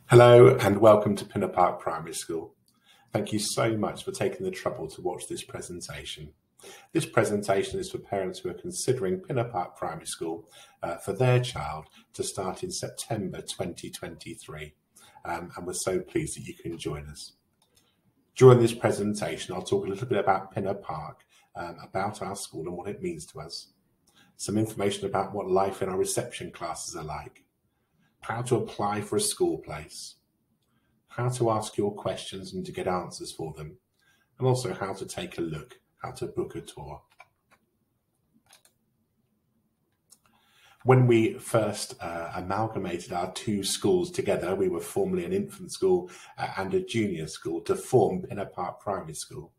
Hello and welcome to Pinner Park Primary School. Thank you so much for taking the trouble to watch this presentation. This presentation is for parents who are considering Pinner Park Primary School for their child to start in September 2023. And we're so pleased that you can join us. During this presentation, I'll talk a little bit about Pinner Park, about our school and what it means to us. Some information about what life in our reception classes are like. How to apply for a school place, how to ask your questions and to get answers for them, and also how to take a look, how to book a tour. When we first amalgamated our two schools together, we were formerly an infant school and a junior school to form Pinner Park Primary School.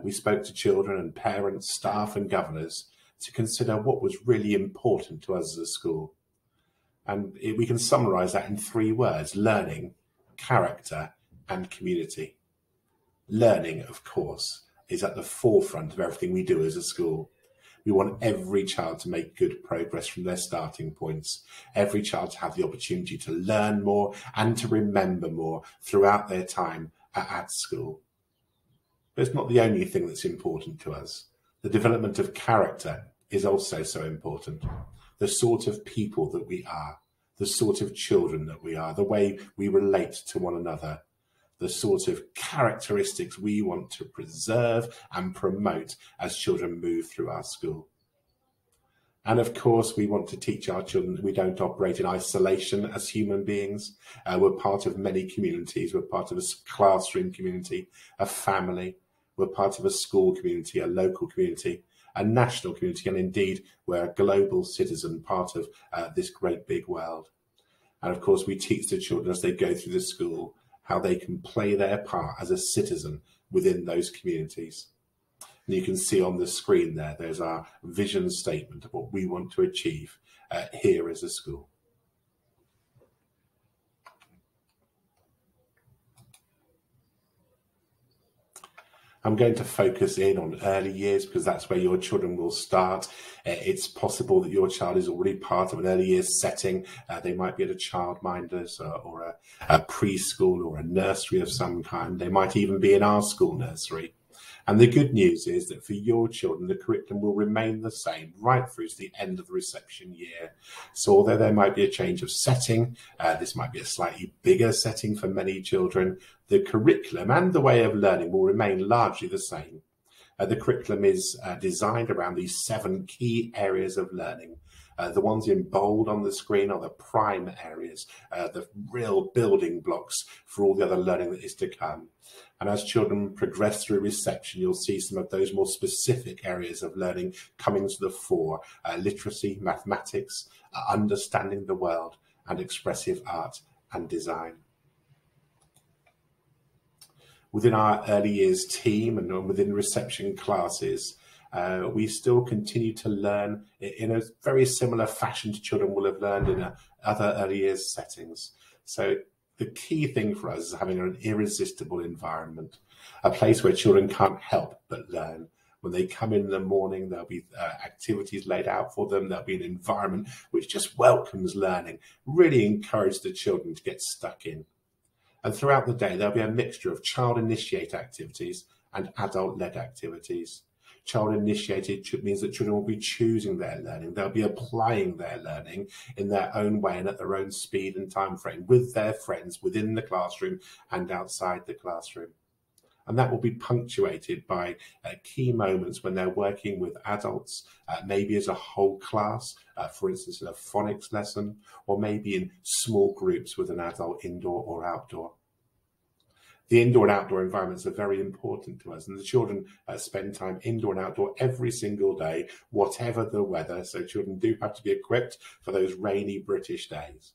We spoke to children and parents, staff and governors to consider what was really important to us as a school. And we can summarise that in three words: learning, character, and community. Learning, of course, is at the forefront of everything we do as a school. We want every child to make good progress from their starting points, every child to have the opportunity to learn more and to remember more throughout their time at school. But it's not the only thing that's important to us. The development of character is also so important. The sort of people that we are, the sort of children that we are, the way we relate to one another, the sort of characteristics we want to preserve and promote as children move through our school. And of course, we want to teach our children that we don't operate in isolation as human beings. We're part of many communities. We're part of a classroom community, a family. We're part of a school community, a local community, a national community, and indeed we're a global citizen, part of this great big world. And of course we teach the children as they go through the school how they can play their part as a citizen within those communities. And you can see on the screen there's our vision statement of what we want to achieve here as a school. I'm going to focus in on early years because that's where your children will start. It's possible that your child is already part of an early years setting. They might be at a childminders or a preschool or a nursery of some kind. They might even be in our school nursery. And the good news is that for your children, the curriculum will remain the same right through to the end of the reception year. So although there might be a change of setting, this might be a slightly bigger setting for many children, the curriculum and the way of learning will remain largely the same. The curriculum is designed around these 7 key areas of learning. The ones in bold on the screen are the prime areas, the real building blocks for all the other learning that is to come. And as children progress through reception, you'll see some of those more specific areas of learning coming to the fore: literacy, mathematics, understanding the world, and expressive art and design. Within our early years team and within reception classes, we still continue to learn in a very similar fashion to children will have learned in other early years settings. So the key thing for us is having an irresistible environment, a place where children can't help but learn. When they come in the morning, there'll be activities laid out for them. There'll be an environment which just welcomes learning, really encourage the children to get stuck in. And throughout the day, there'll be a mixture of child-initiated activities and adult-led activities. Child-initiated means that children will be choosing their learning. They'll be applying their learning in their own way and at their own speed and time frame with their friends within the classroom and outside the classroom. And that will be punctuated by key moments when they're working with adults, maybe as a whole class, for instance, in a phonics lesson, or maybe in small groups with an adult, indoor or outdoor. The indoor and outdoor environments are very important to us, and the children spend time indoor and outdoor every single day, whatever the weather. So children do have to be equipped for those rainy British days.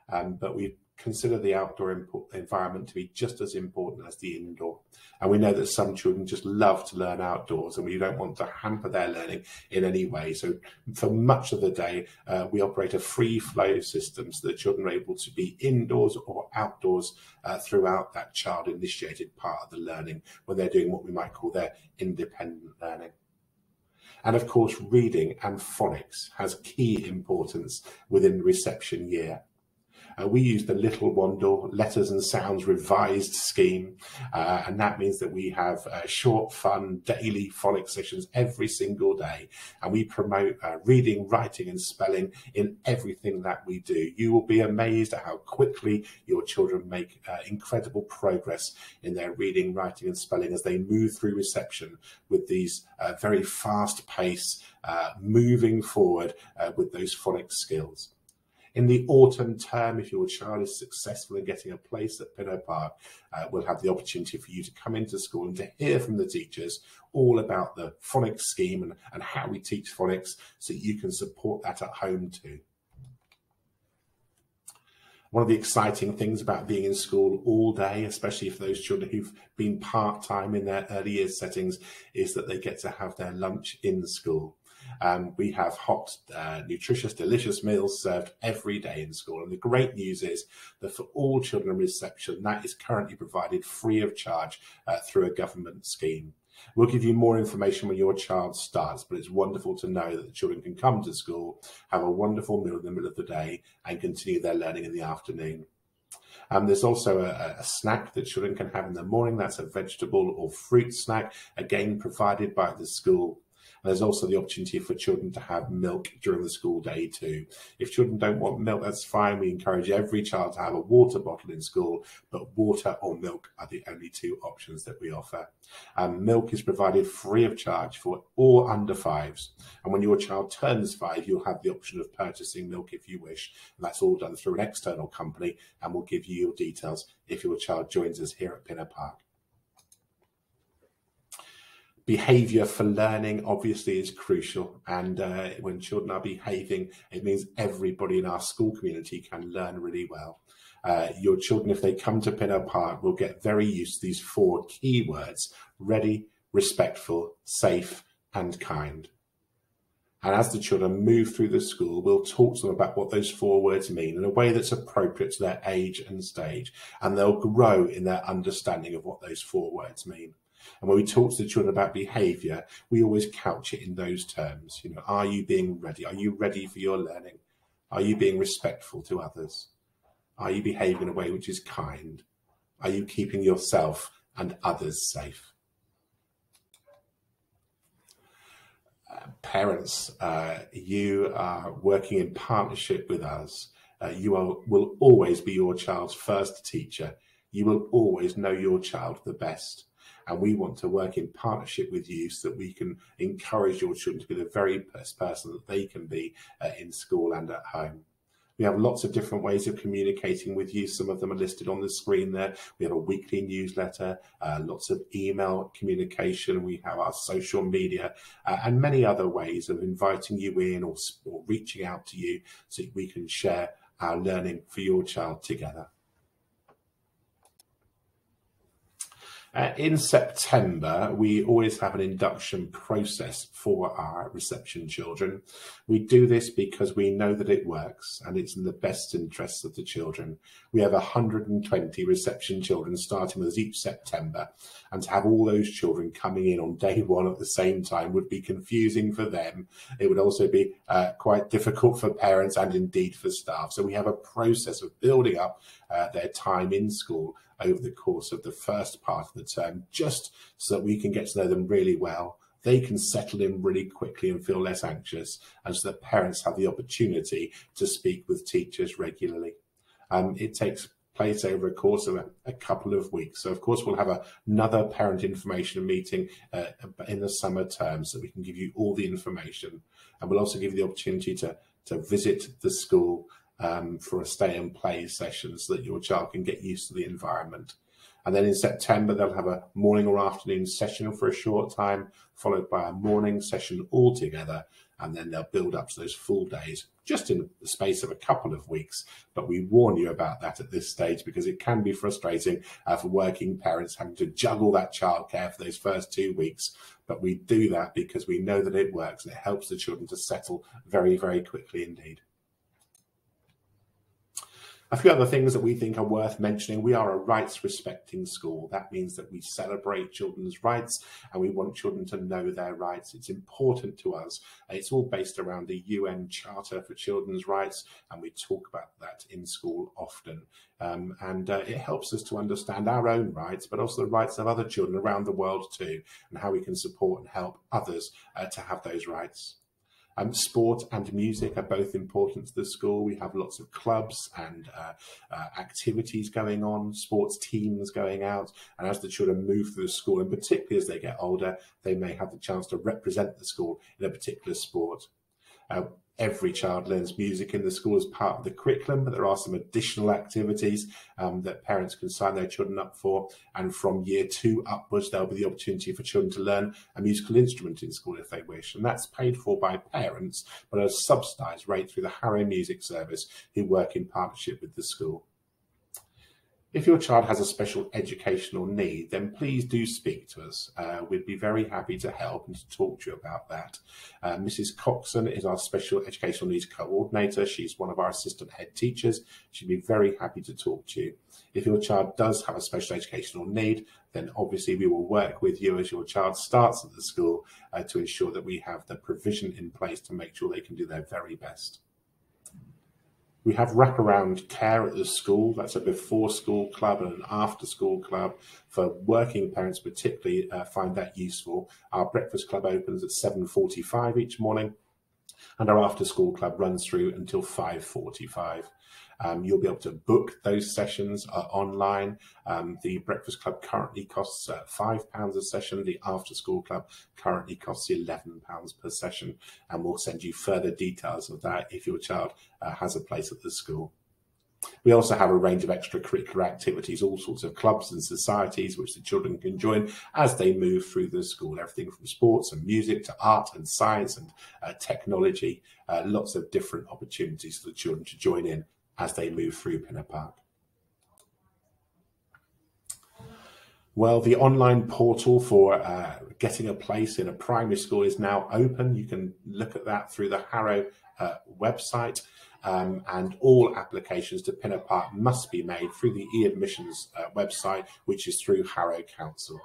But we consider the outdoor environment to be just as important as the indoor. And we know that some children just love to learn outdoors, and we don't want to hamper their learning in any way. So for much of the day, we operate a free flow system so that children are able to be indoors or outdoors throughout that child initiated part of the learning when they're doing what we might call their independent learning. And of course, reading and phonics has key importance within the reception year. We use the Little Wandle Letters and Sounds Revised scheme, and that means that we have short, fun, daily phonics sessions every single day, and we promote reading, writing and spelling in everything that we do. You will be amazed at how quickly your children make incredible progress in their reading, writing and spelling as they move through reception with these very fast pace, moving forward with those phonics skills. In the autumn term, if your child is successful in getting a place at Pinner Park, we'll have the opportunity for you to come into school and to hear from the teachers all about the phonics scheme and how we teach phonics, so you can support that at home too. One of the exciting things about being in school all day, especially for those children who've been part-time in their early years settings, is that they get to have their lunch in school. We have hot, nutritious, delicious meals served every day in school. And the great news is that for all children in reception, that is currently provided free of charge through a government scheme. We'll give you more information when your child starts, but it's wonderful to know that the children can come to school, have a wonderful meal in the middle of the day, and continue their learning in the afternoon. There's also a snack that children can have in the morning. That's a vegetable or fruit snack, again provided by the school. And there's also the opportunity for children to have milk during the school day too. If children don't want milk, that's fine. We encourage every child to have a water bottle in school, but water or milk are the only two options that we offer. Milk is provided free of charge for all under fives. And when your child turns 5, you'll have the option of purchasing milk if you wish. And that's all done through an external company, and we'll give you your details if your child joins us here at Pinner Park. Behaviour for learning obviously is crucial, and when children are behaving, it means everybody in our school community can learn really well. Your children, if they come to Pinner Park, will get very used to these 4 key words: ready, respectful, safe and kind. And as the children move through the school, we'll talk to them about what those 4 words mean in a way that's appropriate to their age and stage, and they'll grow in their understanding of what those 4 words mean. And when we talk to the children about behaviour, we always couch it in those terms. You know, are you being ready? Are you ready for your learning? Are you being respectful to others? Are you behaving in a way which is kind? Are you keeping yourself and others safe? Parents, you are working in partnership with us. You will always be your child's first teacher. You will always know your child the best. And we want to work in partnership with you so that we can encourage your children to be the very best person that they can be in school and at home. We have lots of different ways of communicating with you. Some of them are listed on the screen there. We have a weekly newsletter, lots of email communication. We have our social media and many other ways of inviting you in or reaching out to you so we can share our learning for your child together. In September, we always have an induction process for our reception children. We do this because we know that it works and it's in the best interests of the children. We have 120 reception children starting with us each September, and to have all those children coming in on day 1 at the same time would be confusing for them. It would also be quite difficult for parents and indeed for staff. So we have a process of building up their time in school over the course of the first part of the term, just so that we can get to know them really well. They can settle in really quickly and feel less anxious, and so that parents have the opportunity to speak with teachers regularly. It takes place over a course of a couple of weeks. So of course we'll have another parent information meeting in the summer term so we can give you all the information. And we'll also give you the opportunity to visit the school for a stay and play session so that your child can get used to the environment. And then in September, they'll have a morning or afternoon session for a short time, followed by a morning session altogether. And then they'll build up to those full days just in the space of a couple of weeks. But we warn you about that at this stage because it can be frustrating for working parents having to juggle that childcare for those first 2 weeks. But we do that because we know that it works and it helps the children to settle very, very quickly indeed. A few other things that we think are worth mentioning: we are a rights-respecting school. That means that we celebrate children's rights and we want children to know their rights. It's important to us. It's all based around the UN Charter for Children's Rights, and we talk about that in school often. It helps us to understand our own rights, but also the rights of other children around the world too, and how we can support and help others to have those rights. Sport and music are both important to the school. We have lots of clubs and activities going on, sports teams going out, and as the children move through the school, and particularly as they get older, they may have the chance to represent the school in a particular sport. Every child learns music in the school as part of the curriculum, but there are some additional activities that parents can sign their children up for. And from year 2 upwards, there'll be the opportunity for children to learn a musical instrument in school if they wish. And that's paid for by parents, but at a subsidised rate through the Harrow Music Service, who work in partnership with the school. If your child has a special educational need, then please do speak to us. We'd be very happy to help and to talk to you about that. Mrs. Coxon is our special educational needs coordinator. She's one of our assistant head teachers. She'd be very happy to talk to you. If your child does have a special educational need, then obviously we will work with you as your child starts at the school to ensure that we have the provision in place to make sure they can do their very best. We have wraparound care at the school. That's a before school club and an after school club. For working parents particularly, find that useful. Our breakfast club opens at 7:45 each morning, and our after school club runs through until 5:45. You'll be able to book those sessions online. The breakfast club currently costs £5 a session. The after school club currently costs £11 per session, and we'll send you further details of that if your child has a place at the school. We also have a range of extracurricular activities, all sorts of clubs and societies which the children can join as they move through the school, everything from sports and music to art and science and technology, lots of different opportunities for the children to join in as they move through Pinner Park. Well, the online portal for getting a place in a primary school is now open. You can look at that through the Harrow website, and all applications to Pinner Park must be made through the e-admissions website, which is through Harrow Council.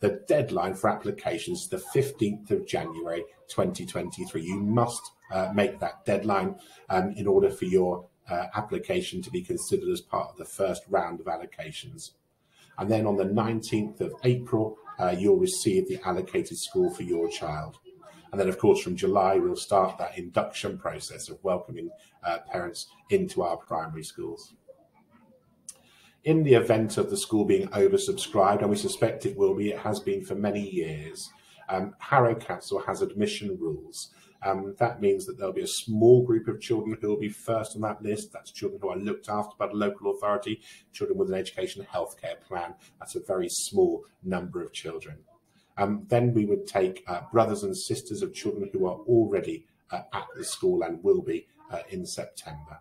The deadline for applications is the 15th of January 2023. You must make that deadline in order for your application to be considered as part of the first round of allocations. And then on the 19th of April, you'll receive the allocated school for your child. And then, of course, from July, we'll start that induction process of welcoming parents into our primary schools. In the event of the school being oversubscribed, and we suspect it will be, it has been for many years, Harrow Council has admission rules. That means that there'll be a small group of children who will be first on that list. That's children who are looked after by the local authority, children with an education healthcare plan. That's a very small number of children. Then we would take brothers and sisters of children who are already at the school and will be in September.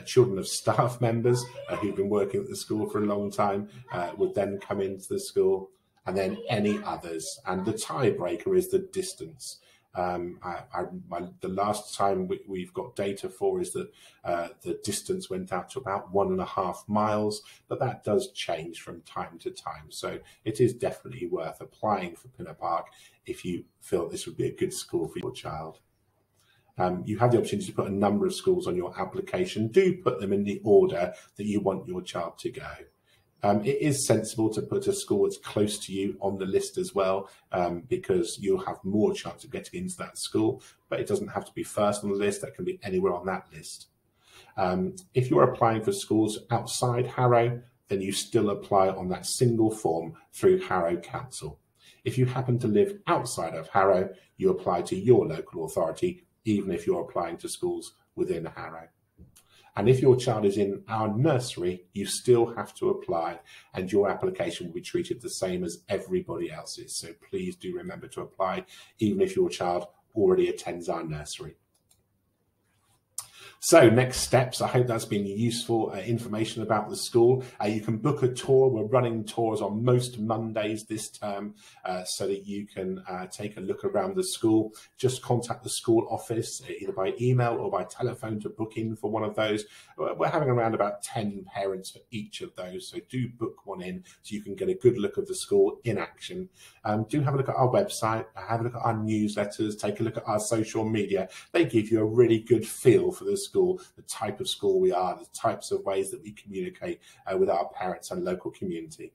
Children of staff members who've been working at the school for a long time would then come into the school, and then any others. And the tiebreaker is the distance. The last time we've got data for is that the distance went out to about 1.5 miles, but that does change from time to time. So it is definitely worth applying for Pinner Park if you feel this would be a good school for your child. You have the opportunity to put a number of schools on your application. Do put them in the order that you want your child to go. It is sensible to put a school that's close to you on the list as well, because you'll have more chance of getting into that school, but it doesn't have to be first on the list. That can be anywhere on that list. If you're applying for schools outside Harrow, then you still apply on that single form through Harrow Council. If you happen to live outside of Harrow, you apply to your local authority, even if you're applying to schools within Harrow. And if your child is in our nursery, you still have to apply, and your application will be treated the same as everybody else's. So please do remember to apply, even if your child already attends our nursery. So next steps, I hope that's been useful information about the school. You can book a tour. We're running tours on most Mondays this term so that you can take a look around the school. Just contact the school office either by email or by telephone to book in for one of those. We're having around about 10 parents for each of those, so do book one in so you can get a good look of the school in action. Do have a look at our website, have a look at our newsletters, take a look at our social media. They give you a really good feel for the school, the type of school we are, the types of ways that we communicate with our parents and local community.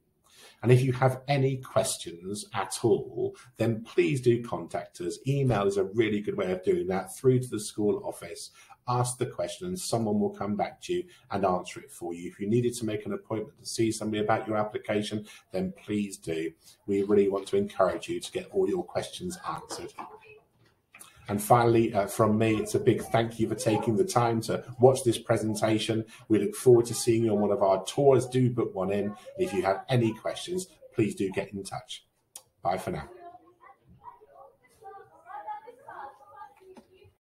And if you have any questions at all, then please do contact us. Email is a really good way of doing that, through to the school office. Ask the question and someone will come back to you and answer it for you. If you needed to make an appointment to see somebody about your application, then please do. We really want to encourage you to get all your questions answered. And finally, from me, it's a big thank you for taking the time to watch this presentation. We look forward to seeing you on one of our tours. Do book one in. If you have any questions, please do get in touch. Bye for now.